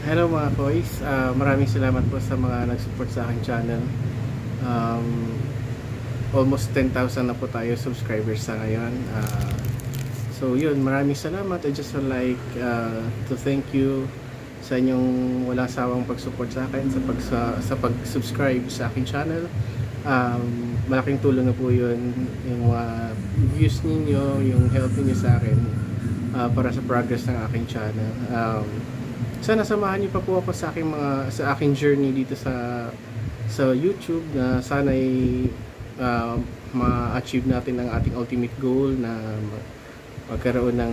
Hello mga boys, maraming salamat po sa mga nag-support sa aking channel. um, Almost 10,000 na po tayo subscribers sa ngayon. So yun, maraming salamat. I just would like to thank you sa inyong walang sawang pag-support sa akin, sa pag-subscribe sa aking channel. Malaking tulong na po yun, yung views ninyo, yung help niyo sa akin para sa progress ng aking channel. Sana samahan niyo pa po ako sa aking journey dito sa YouTube, na sana ay ma-achieve natin ang ating ultimate goal na magkaroon ng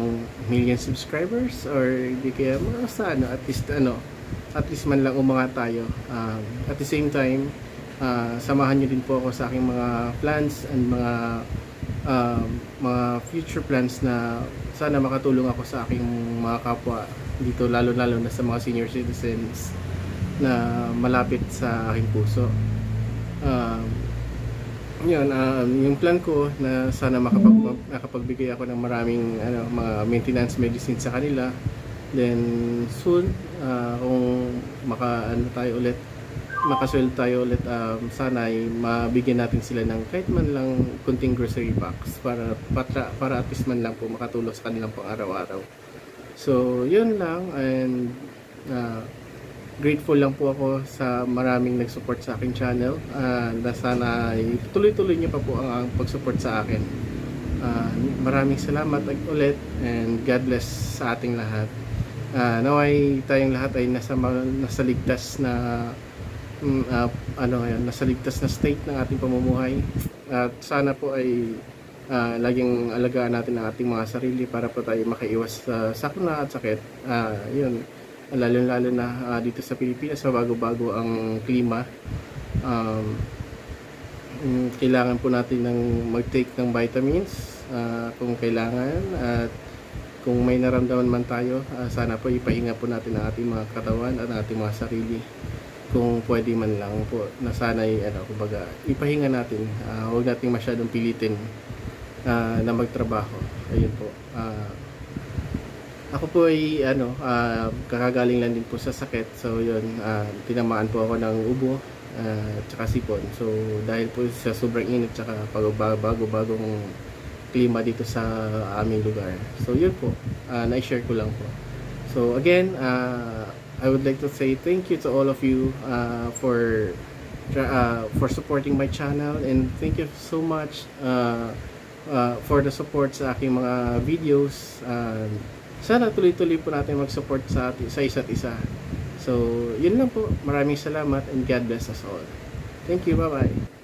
million subscribers, or di kaya at least man lang umangat tayo. At the same time, samahan niyo din po ako sa aking mga plans and mga future plans na sana makatulong ako sa aking mga kapwa dito, lalo na sa mga senior citizens na malapit sa aking puso. Yung plan ko na sana makapagbigay ako ng maraming mga maintenance medicine sa kanila. Then soon, kung makasweldo tayo ulit, sana ay mabigyan natin sila ng kahit man lang kunting grocery box para at least man lang po makatulong sa kanilang pang araw-araw. So yun lang, and grateful lang po ako sa maraming nag-support sa aking channel, na sana ay tuloy-tuloy niyo pa po ang pag-support sa akin. Maraming salamat ulit, and God bless sa ating lahat. Naway tayong lahat ay nasa ligtas na nasa ligtas na state ng ating pamumuhay, at sana po ay laging alagaan natin ang ating mga sarili para po tayo makaiwas sa sakuna at sakit. Yun, lalo na dito sa Pilipinas, bago-bago ang klima. Kailangan po natin mag-take ng vitamins kung kailangan, at kung may naramdaman man tayo, sana po ipahinga po natin ang ating mga katawan at ating mga sarili. Kung pwede man lang po, na sana'y kumbaga ipahinga natin, huwag nating masyadong pilitin na magtrabaho. Ayun po. Ako po ay kakagaling lang din po sa sakit. So yun, tinamaan po ako ng ubo at saka sipon. So dahil po sa sobrang init at saka bagong klima dito sa aming lugar. So yun po, na-share ko lang po. So again, I would like to say thank you to all of you for supporting my channel, and thank you so much for the support sa aking mga videos. Sana tuloy-tuloy po natin mag-support sa isa't isa. So yun lang po, maraming salamat, and God bless us all. Thank you, bye bye.